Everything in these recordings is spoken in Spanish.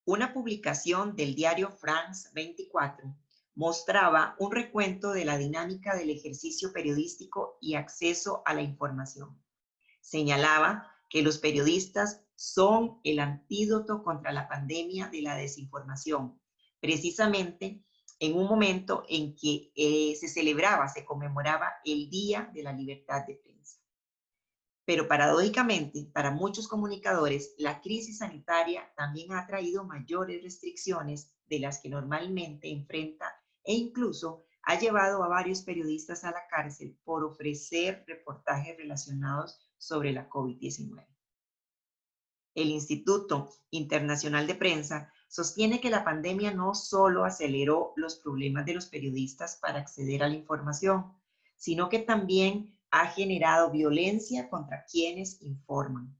Una publicación del diario France 24 mostraba un recuento de la dinámica del ejercicio periodístico y acceso a la información. Señalaba que los periodistas son el antídoto contra la pandemia de la desinformación, precisamente en un momento en que se conmemoraba el Día de la Libertad de Prensa. Pero paradójicamente, para muchos comunicadores, la crisis sanitaria también ha traído mayores restricciones de las que normalmente enfrenta e incluso ha llevado a varios periodistas a la cárcel por ofrecer reportajes relacionados sobre la COVID-19. El Instituto Internacional de Prensa sostiene que la pandemia no solo aceleró los problemas de los periodistas para acceder a la información, sino que también ha generado violencia contra quienes informan.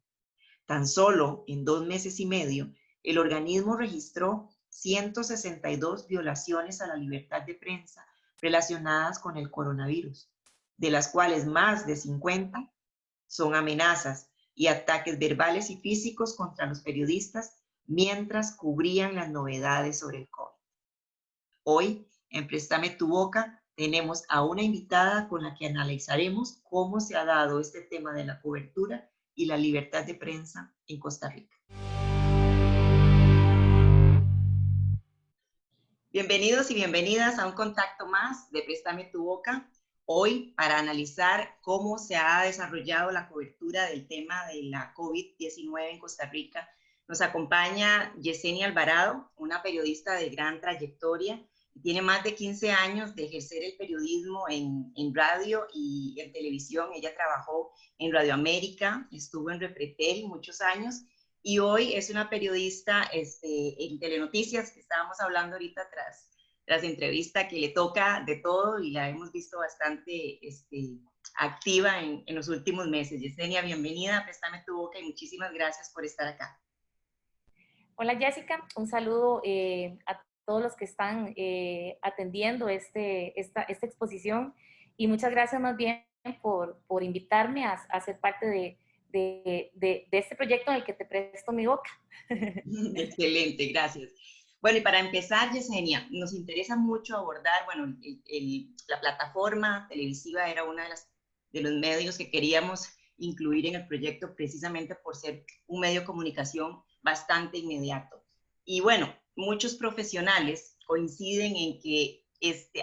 Tan solo en 2 meses y medio, el organismo registró 162 violaciones a la libertad de prensa relacionadas con el coronavirus, de las cuales más de 50 son amenazas y ataques verbales y físicos contra los periodistas mientras cubrían las novedades sobre el COVID. Hoy, en Préstame tu Boca, tenemos a una invitada con la que analizaremos cómo se ha dado este tema de la cobertura y la libertad de prensa en Costa Rica. Bienvenidos y bienvenidas a un contacto más de Préstame tu Boca. Hoy para analizar cómo se ha desarrollado la cobertura del tema de la COVID-19 en Costa Rica, nos acompaña Yesenia Alvarado, una periodista de gran trayectoria. Tiene más de 15 años de ejercer el periodismo en radio y en televisión. Ella trabajó en Radio América, estuvo en Repretel muchos años y hoy es una periodista en Telenoticias, que estábamos hablando ahorita tras entrevista, que le toca de todo y la hemos visto bastante activa en los últimos meses. Yesenia, bienvenida, Préstame tu Boca y muchísimas gracias por estar acá. Hola Jessica, un saludo a todos los que están atendiendo esta exposición y muchas gracias más bien por invitarme a ser parte de este proyecto en el que te presto mi boca. Excelente, gracias. Bueno, y para empezar, Yesenia, nos interesa mucho abordar, bueno, la plataforma televisiva era una de los medios que queríamos incluir en el proyecto precisamente por ser un medio de comunicación bastante inmediato. Y bueno, muchos profesionales coinciden en que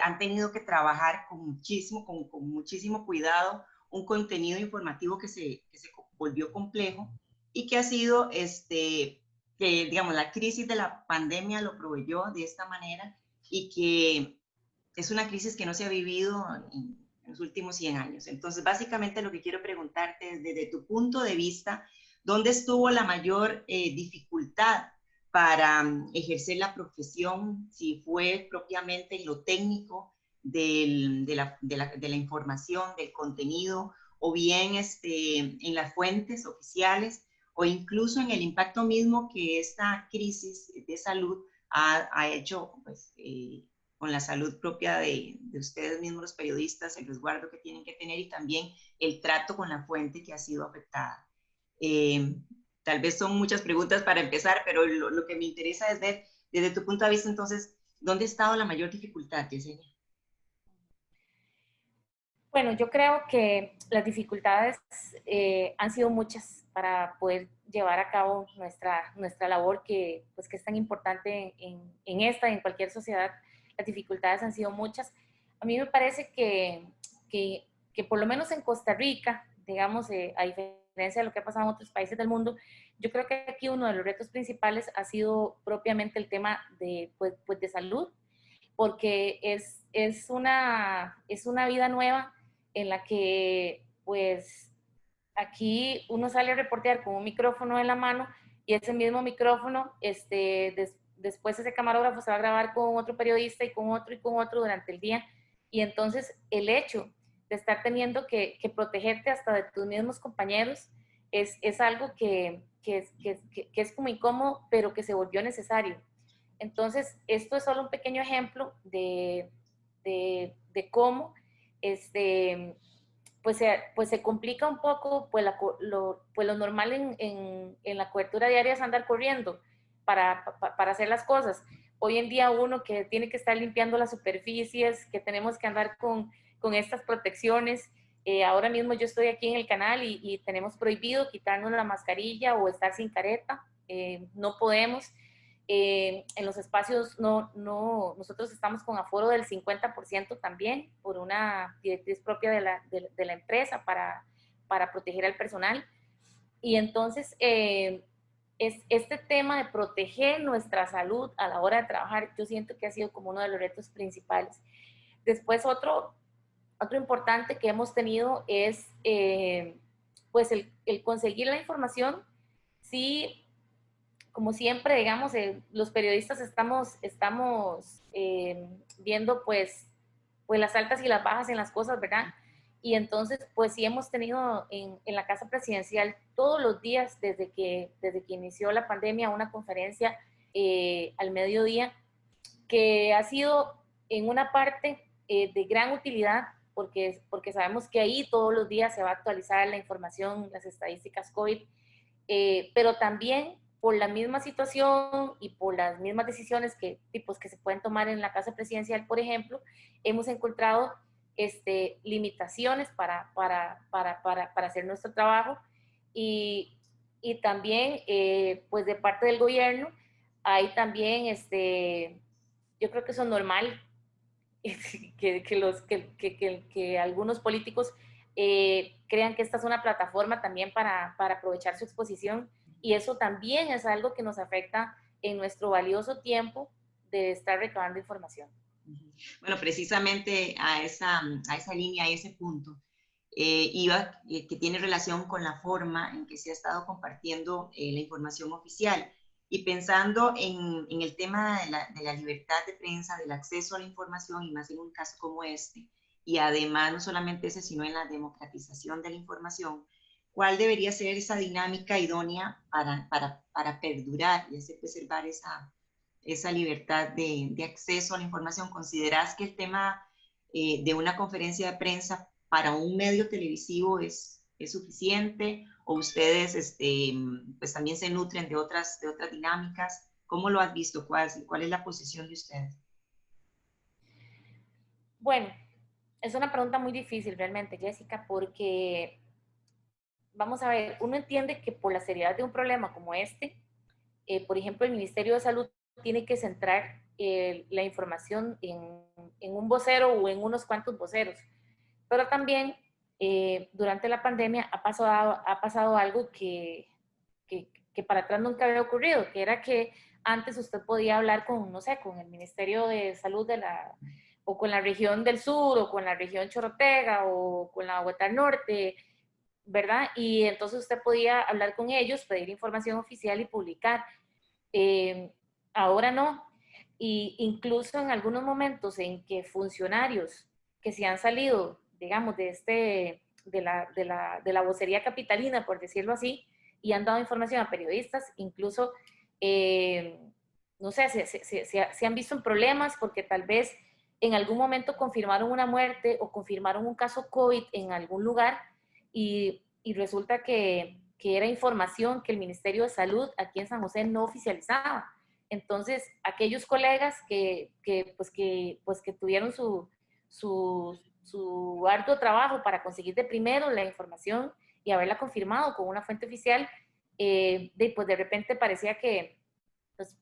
han tenido que trabajar con muchísimo cuidado un contenido informativo que se volvió complejo y que ha sido que, digamos, la crisis de la pandemia lo proveyó de esta manera y que es una crisis que no se ha vivido en los últimos 100 años. Entonces, básicamente lo que quiero preguntarte es, desde tu punto de vista, ¿dónde estuvo la mayor dificultad para ejercer la profesión? Si fue propiamente en lo técnico de la información, del contenido, o bien en las fuentes oficiales, o incluso en el impacto mismo que esta crisis de salud ha hecho pues, con la salud propia de ustedes mismos, los periodistas, el resguardo que tienen que tener y también el trato con la fuente que ha sido afectada. Tal vez son muchas preguntas para empezar, pero lo que me interesa es ver desde tu punto de vista, entonces, ¿dónde ha estado la mayor dificultad, Yesenia? Bueno, yo creo que las dificultades han sido muchas para poder llevar a cabo nuestra labor que es tan importante en esta y en cualquier sociedad. Las dificultades han sido muchas. A mí me parece que por lo menos en Costa Rica, digamos, a diferencia de lo que ha pasado en otros países del mundo, yo creo que aquí uno de los retos principales ha sido propiamente el tema de salud, porque es una vida nueva en la que pues aquí uno sale a reportear con un micrófono en la mano y ese mismo micrófono, después ese camarógrafo se va a grabar con otro periodista y con otro durante el día. Y entonces el hecho de estar teniendo que protegerte hasta de tus mismos compañeros es algo que es como incómodo, pero que se volvió necesario. Entonces, esto es solo un pequeño ejemplo de cómo pues se complica un poco, pues lo normal en la cobertura diaria es andar corriendo, para hacer las cosas. Hoy en día uno que tiene que estar limpiando las superficies, que tenemos que andar con estas protecciones. Ahora mismo yo estoy aquí en el canal y tenemos prohibido quitarnos la mascarilla o estar sin careta. No podemos. En los espacios nosotros estamos con aforo del 50% también por una directriz propia de la empresa para proteger al personal. Y entonces este tema de proteger nuestra salud a la hora de trabajar, yo siento que ha sido como uno de los retos principales. Después otro importante que hemos tenido es pues el conseguir la información. Sí, como siempre, digamos, los periodistas estamos viendo pues las altas y las bajas en las cosas, ¿verdad? Y entonces, pues sí hemos tenido en la Casa Presidencial todos los días desde que inició la pandemia una conferencia al mediodía que ha sido en una parte de gran utilidad porque sabemos que ahí todos los días se va a actualizar la información, las estadísticas COVID, pero también por la misma situación y por las mismas decisiones que se pueden tomar en la Casa Presidencial, por ejemplo, hemos encontrado limitaciones para hacer nuestro trabajo y también pues de parte del gobierno hay también yo creo que eso es normal que algunos políticos crean que esta es una plataforma también para aprovechar su exposición, y eso también es algo que nos afecta en nuestro valioso tiempo de estar recabando información. Bueno, precisamente a esa línea, a ese punto, que tiene relación con la forma en que se ha estado compartiendo la información oficial. Y pensando en el tema de la libertad de prensa, del acceso a la información, y más en un caso como este, y además no solamente ese, sino en la democratización de la información, ¿cuál debería ser esa dinámica idónea para perdurar y hacer preservar esa libertad de acceso a la información? ¿Consideras que el tema de una conferencia de prensa para un medio televisivo es suficiente, o ustedes pues también se nutren de otras dinámicas? ¿Cómo lo has visto? ¿Cuál es la posición de ustedes? Bueno, es una pregunta muy difícil realmente, Jessica, porque vamos a ver, uno entiende que por la seriedad de un problema como este, por ejemplo, el Ministerio de Salud tiene que centrar la información en un vocero o en unos cuantos voceros, pero también durante la pandemia ha pasado algo que para atrás nunca había ocurrido, que era que antes usted podía hablar con, no sé, con el Ministerio de Salud o con la región del sur, o con la región Chorotega, o con la Huetar Norte, ¿verdad? Y entonces usted podía hablar con ellos, pedir información oficial y publicar. Ahora no. Y incluso en algunos momentos en que funcionarios que se han salido, digamos, de la vocería capitalina, por decirlo así, y han dado información a periodistas, incluso, no sé, se han visto en problemas porque tal vez en algún momento confirmaron una muerte o confirmaron un caso COVID en algún lugar y resulta que era información que el Ministerio de Salud aquí en San José no oficializaba. Entonces, aquellos colegas que tuvieron su arduo trabajo para conseguir de primero la información y haberla confirmado con una fuente oficial, pues de repente parecía que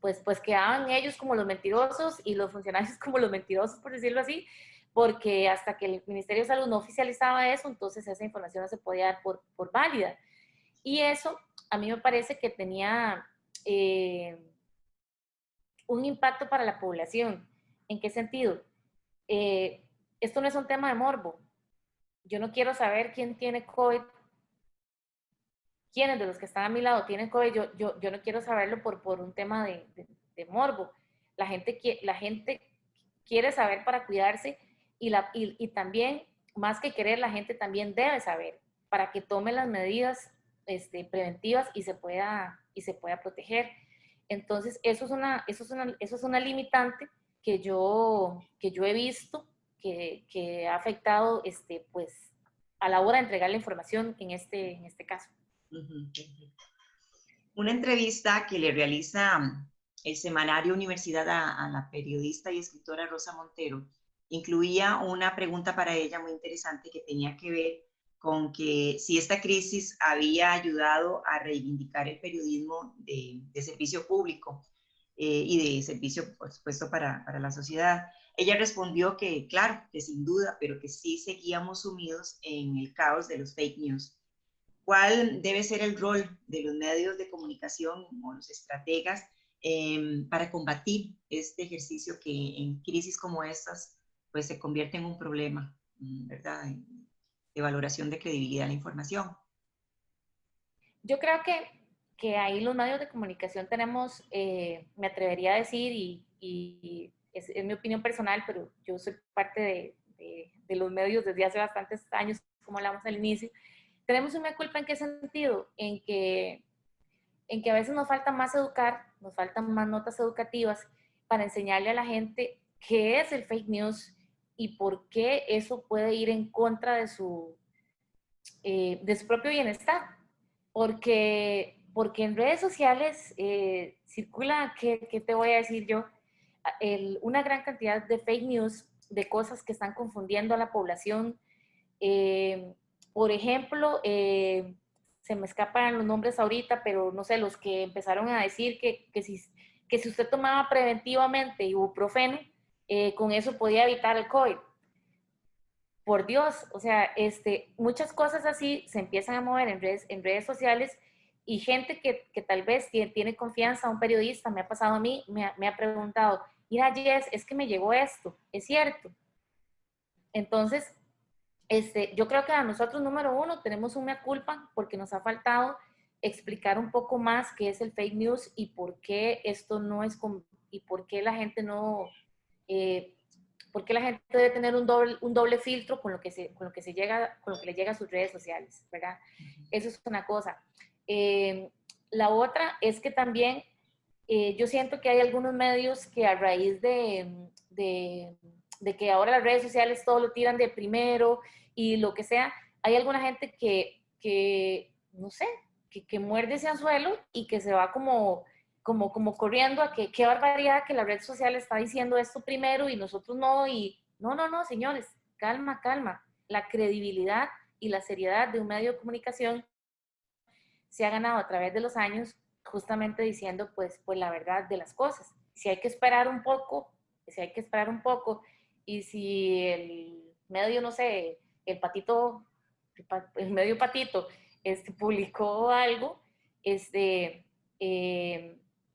pues quedaban ellos como los mentirosos y los funcionarios como los mentirosos, por decirlo así, porque hasta que el Ministerio de Salud no oficializaba eso, entonces esa información no se podía dar por válida. Y eso a mí me parece que tenía un impacto para la población. ¿En qué sentido? Esto no es un tema de morbo. Yo no quiero saber quién tiene COVID, quiénes de los que están a mi lado tienen COVID. Yo no quiero saberlo por un tema de morbo. La gente quiere saber para cuidarse, y también, más que querer, la gente también debe saber para que tome las medidas preventivas y se pueda proteger. Entonces, eso es una limitante que yo he visto que ha afectado pues, a la hora de entregar la información en este caso. Una entrevista que le realiza el semanario Universidad a la periodista y escritora Rosa Montero incluía una pregunta para ella muy interesante que tenía que ver con que si esta crisis había ayudado a reivindicar el periodismo de servicio público y de servicio, por supuesto, para la sociedad. Ella respondió que, claro, que sin duda, pero que sí seguíamos sumidos en el caos de los fake news. ¿Cuál debe ser el rol de los medios de comunicación o los estrategas para combatir este ejercicio que en crisis como estas pues se convierte en un problema, ¿verdad? De valoración de credibilidad de la información? Yo creo que ahí los medios de comunicación tenemos, me atrevería a decir, y es mi opinión personal, pero yo soy parte de los medios desde hace bastantes años, como hablamos al inicio, tenemos una culpa en qué sentido, en que a veces nos falta más educar, nos faltan más notas educativas para enseñarle a la gente qué es el fake news y por qué eso puede ir en contra de su propio bienestar. Porque en redes sociales circula, ¿qué te voy a decir yo? Una gran cantidad de fake news, de cosas que están confundiendo a la población. Por ejemplo, se me escapan los nombres ahorita, pero no sé, los que empezaron a decir que si usted tomaba preventivamente ibuprofeno, con eso podía evitar el COVID. Por Dios, o sea, muchas cosas así se empiezan a mover en redes sociales y gente que tal vez tiene confianza, un periodista, me ha pasado a mí, me ha preguntado, mira Jess, es que me llegó esto, ¿es cierto? Entonces, yo creo que a nosotros, número uno, tenemos una culpa porque nos ha faltado explicar un poco más qué es el fake news y por qué esto no es, y por qué la gente no, por qué la gente debe tener un doble filtro con lo que le llega a sus redes sociales, ¿verdad? Eso es una cosa. La otra es que también yo siento que hay algunos medios que a raíz de que ahora las redes sociales todo lo tiran de primero y lo que sea, hay alguna gente no sé, que muerde ese anzuelo y que se va como corriendo a que qué barbaridad que la red social está diciendo esto primero y nosotros no, y no, señores, calma, calma. La credibilidad y la seriedad de un medio de comunicación se ha ganado a través de los años justamente diciendo pues la verdad de las cosas. Si hay que esperar un poco, si hay que esperar un poco, y si el medio, no sé, el medio patito, publicó algo,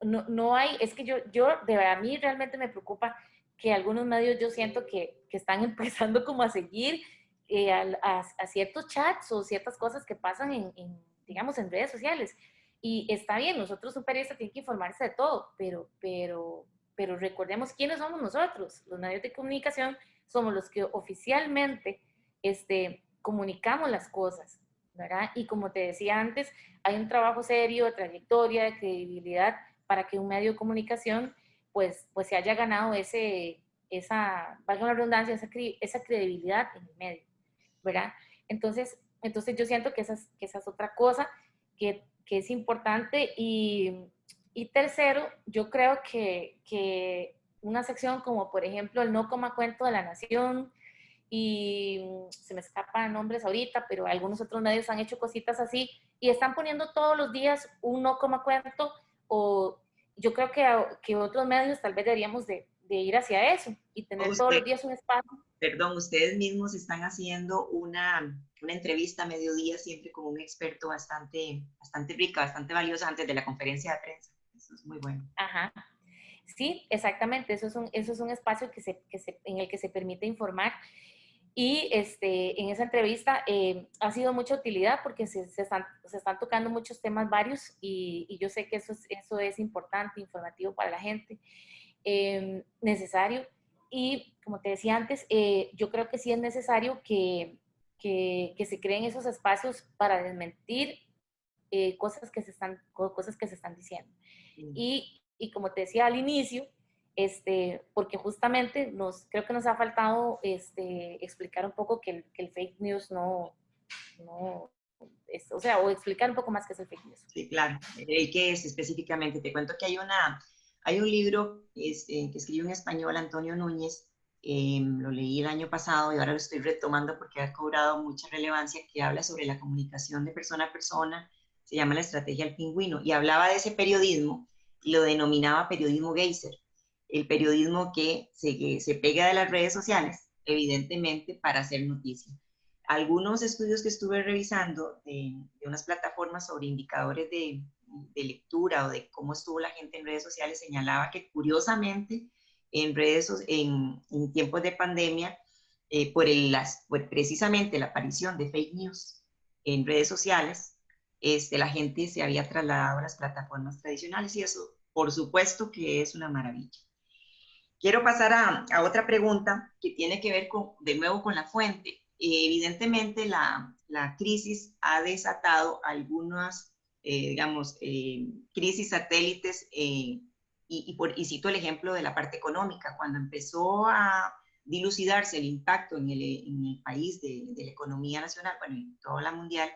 no hay, es que de verdad, a mí realmente me preocupa que algunos medios yo siento que están empezando como a seguir a ciertos chats o ciertas cosas que pasan digamos, en redes sociales. Y está bien, nosotros un periodista tiene que informarse de todo, pero recordemos quiénes somos nosotros. Los medios de comunicación somos los que oficialmente comunicamos las cosas, ¿verdad? Y como te decía antes, hay un trabajo serio, de trayectoria, de credibilidad, para que un medio de comunicación pues se haya ganado valga la redundancia, esa credibilidad en el medio, ¿verdad? Entonces yo siento que esa es otra cosa que es importante. Y tercero, yo creo que una sección como, por ejemplo, el No Coma Cuento de La Nación, y se me escapan nombres ahorita, pero algunos otros medios han hecho cositas así, y están poniendo todos los días un No Coma Cuento, o yo creo que otros medios tal vez deberíamos de ir hacia eso, y tener todos Usted, los días un espacio. perdón, ustedes mismos están haciendo una entrevista a mediodía siempre con un experto bastante rica, bastante valiosa antes de la conferencia de prensa. Eso es muy bueno. Ajá. Sí, exactamente. Eso es un espacio en el que se permite informar. Y en esa entrevista ha sido mucha utilidad porque se están tocando muchos temas varios y yo sé que eso es importante, informativo para la gente, necesario. Y como te decía antes, yo creo que sí es necesario que se creen esos espacios para desmentir cosas que se están diciendo. Y como te decía al inicio, porque justamente creo que nos ha faltado explicar un poco que el fake news no o sea, o explicar un poco más qué es el fake news. Sí, claro. ¿Y qué es específicamente? Te cuento que Hay un libro que escribió en español Antonio Núñez, lo leí el año pasado y ahora lo estoy retomando porque ha cobrado mucha relevancia, que habla sobre la comunicación de persona a persona, se llama La Estrategia del Pingüino, y hablaba de ese periodismo y lo denominaba periodismo geyser, el periodismo que se pega de las redes sociales, evidentemente, para hacer noticia. Algunos estudios que estuve revisando de unas plataformas sobre indicadores de lectura o de cómo estuvo la gente en redes sociales señalaba que curiosamente en tiempos de pandemia, por precisamente la aparición de fake news en redes sociales, la gente se había trasladado a las plataformas tradicionales y eso, por supuesto, que es una maravilla. Quiero pasar a otra pregunta que tiene que ver de nuevo con la fuente. Evidentemente, la crisis ha desatado algunas, digamos, crisis satélites y cito el ejemplo de la parte económica. Cuando empezó a dilucidarse el impacto en el país de la economía nacional, bueno, en toda la mundial,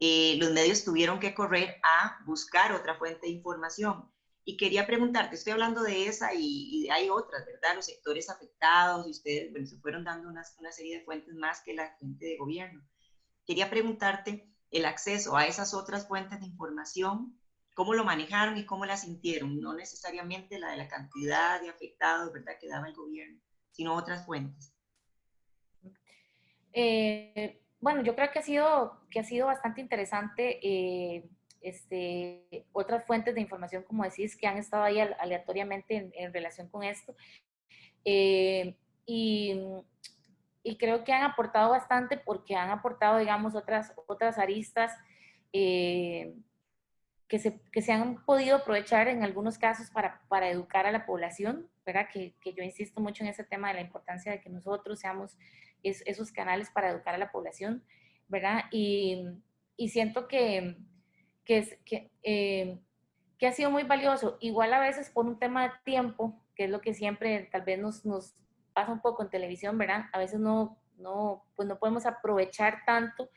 los medios tuvieron que correr a buscar otra fuente de información. Y quería preguntarte, estoy hablando de esa y hay otras, ¿verdad? Los sectores afectados y ustedes, bueno, se fueron dando una serie de fuentes más que la fuente de gobierno. Quería preguntarte el acceso a esas otras fuentes de información, cómo lo manejaron y cómo la sintieron, no necesariamente la de la cantidad de afectados, ¿verdad?, que daba el gobierno, sino otras fuentes. Bueno, yo creo que ha sido bastante interesante otras fuentes de información, como decís, que han estado ahí aleatoriamente en relación con esto. Eh, y, y, creo que han aportado bastante porque han aportado, digamos, otras aristas que se han podido aprovechar en algunos casos para educar a la población, ¿verdad? Que yo insisto mucho en ese tema de la importancia de que nosotros seamos esos canales para educar a la población, ¿verdad? Y siento que ha sido muy valioso, igual a veces por un tema de tiempo, que es lo que siempre tal vez nos pasa un poco en televisión, ¿verdad? A veces pues no podemos aprovechar tanto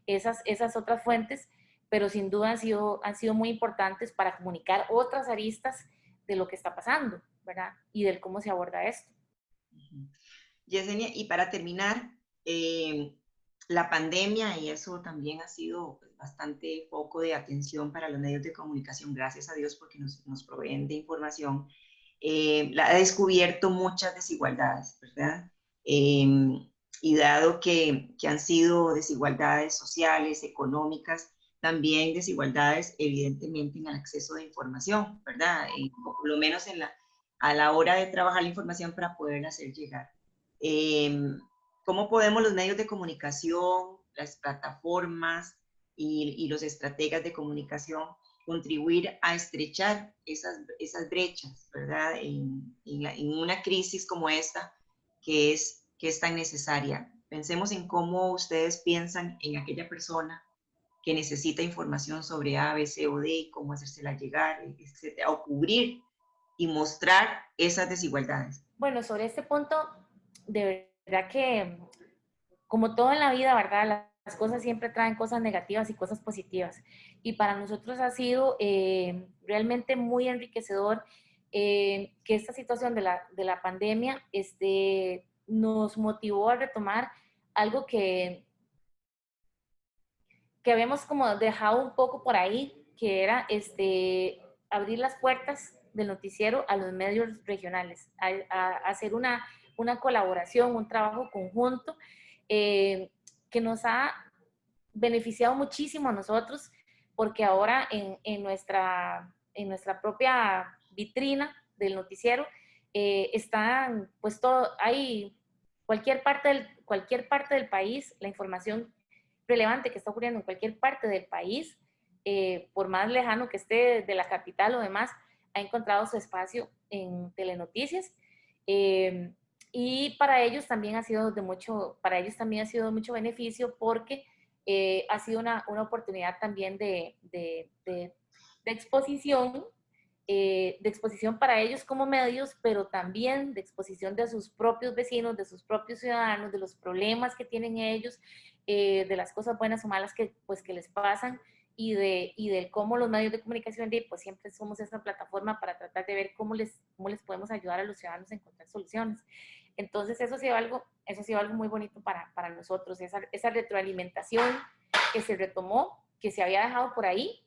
esas otras fuentes, pero sin duda han sido muy importantes para comunicar otras aristas de lo que está pasando, ¿verdad? Y del cómo se aborda esto. Yesenia, y para terminar, la pandemia, y eso también ha sido pues, bastante foco de atención para los medios de comunicación, gracias a Dios porque nos proveen de información, ha descubierto muchas desigualdades, ¿verdad? Y dado que han sido desigualdades sociales, económicas, también desigualdades evidentemente en el acceso de información, ¿verdad? Por lo menos a la hora de trabajar la información para poderla hacer llegar. ¿Cómo podemos los medios de comunicación, las plataformas y los estrategas de comunicación contribuir a estrechar esas brechas, ¿verdad? En una crisis como esta que es tan necesaria. Pensemos en cómo ustedes piensan en aquella persona que necesita información sobre A, B, C o D, cómo hacérsela llegar, etcétera, o cubrir y mostrar esas desigualdades. Bueno, sobre este punto, de verdad que como todo en la vida, ¿verdad? Las cosas siempre traen cosas negativas y cosas positivas. Y para nosotros ha sido realmente muy enriquecedor que esta situación de la pandemia nos motivó a retomar algo que habíamos como dejado un poco por ahí, que era abrir las puertas del noticiero a los medios regionales, a hacer una colaboración, un trabajo conjunto que nos ha beneficiado muchísimo a nosotros, porque ahora en nuestra propia vitrina del noticiero están, pues todo, hay cualquier parte del país, la información relevante que está ocurriendo en cualquier parte del país, por más lejano que esté de la capital o demás, ha encontrado su espacio en Telenoticias. Y para ellos también ha sido de mucho beneficio porque ha sido una oportunidad también de exposición, de exposición para ellos como medios, pero también de exposición de sus propios vecinos, de sus propios ciudadanos, de los problemas que tienen ellos, de las cosas buenas o malas que les pasan y del cómo los medios de comunicación pues siempre somos esa plataforma para tratar de ver cómo les podemos ayudar a los ciudadanos a encontrar soluciones. Entonces, eso ha sido algo muy bonito para nosotros, esa retroalimentación que se retomó, que se había dejado por ahí,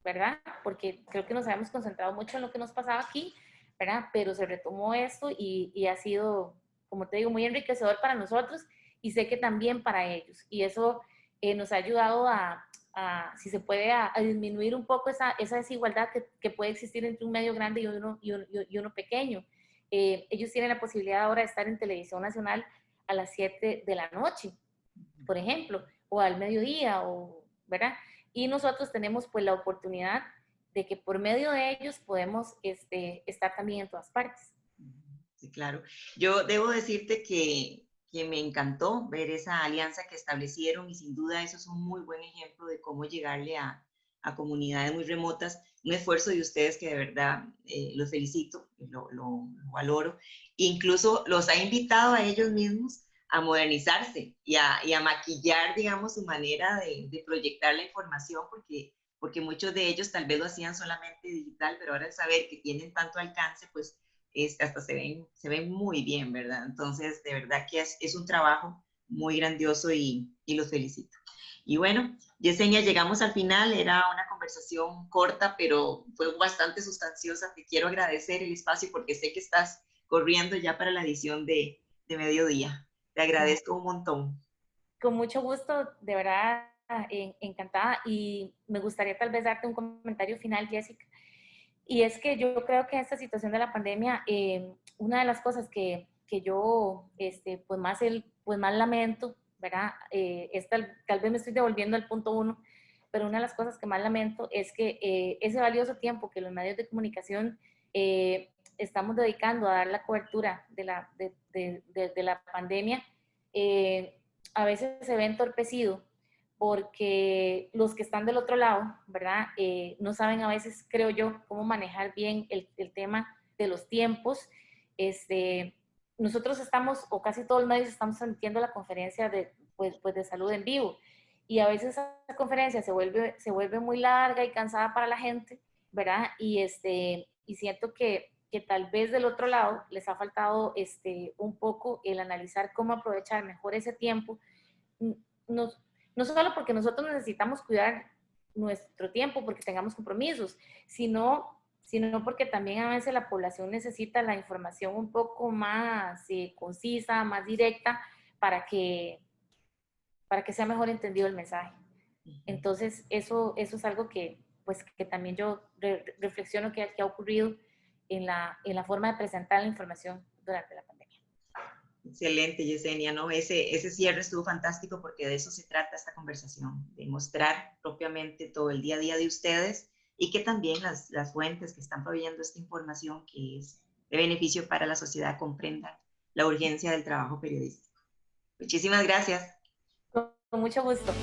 ¿verdad? Porque creo que nos habíamos concentrado mucho en lo que nos pasaba aquí, ¿verdad? Pero se retomó esto y ha sido, como te digo, muy enriquecedor para nosotros y sé que también para ellos. Y eso nos ha ayudado si se puede, a disminuir un poco esa desigualdad que puede existir entre un medio grande y uno pequeño. Ellos tienen la posibilidad ahora de estar en televisión nacional a las 7 de la noche, por ejemplo, o al mediodía, ¿verdad? Y nosotros tenemos pues la oportunidad de que por medio de ellos podemos estar también en todas partes. Sí, claro. Yo debo decirte que me encantó ver esa alianza que establecieron y sin duda eso es un muy buen ejemplo de cómo llegarle a comunidades muy remotas. Un esfuerzo de ustedes que de verdad los felicito, lo valoro. Incluso los ha invitado a ellos mismos a modernizarse y a maquillar, digamos, su manera de proyectar la información, porque muchos de ellos tal vez lo hacían solamente digital, pero ahora al saber que tienen tanto alcance, pues hasta se ven muy bien, ¿verdad? Entonces, de verdad que es un trabajo muy grandioso y los felicito. Y bueno, Yesenia, llegamos al final, era una conversación corta, pero fue bastante sustanciosa. Te quiero agradecer el espacio porque sé que estás corriendo ya para la edición de mediodía. Te agradezco un montón. Con mucho gusto, de verdad, encantada. Y me gustaría tal vez darte un comentario final, Jessica. Y es que yo creo que en esta situación de la pandemia, una de las cosas que yo pues más lamento, ¿verdad? Tal vez me estoy devolviendo al punto uno, pero una de las cosas que más lamento es que ese valioso tiempo que los medios de comunicación estamos dedicando a dar la cobertura de la pandemia, a veces se ve entorpecido porque los que están del otro lado, ¿verdad? No saben a veces, creo yo, cómo manejar bien el tema de los tiempos. Nosotros estamos, o casi todos los medios estamos transmitiendo la conferencia de salud en vivo, y a veces esa conferencia se vuelve muy larga y cansada para la gente, ¿verdad? Y siento que tal vez del otro lado les ha faltado un poco el analizar cómo aprovechar mejor ese tiempo. Nos, no solo porque nosotros necesitamos cuidar nuestro tiempo porque tengamos compromisos, sino porque también a veces la población necesita la información un poco más concisa, más directa, para que sea mejor entendido el mensaje. Entonces, eso es algo que también yo reflexiono que ha ocurrido en la forma de presentar la información durante la pandemia. Excelente, Yesenia, ¿no? Ese cierre estuvo fantástico porque de eso se trata esta conversación, de mostrar propiamente todo el día a día de ustedes y que también las fuentes que están proveyendo esta información que es de beneficio para la sociedad comprendan la urgencia del trabajo periodístico. Muchísimas gracias. Con mucho gusto.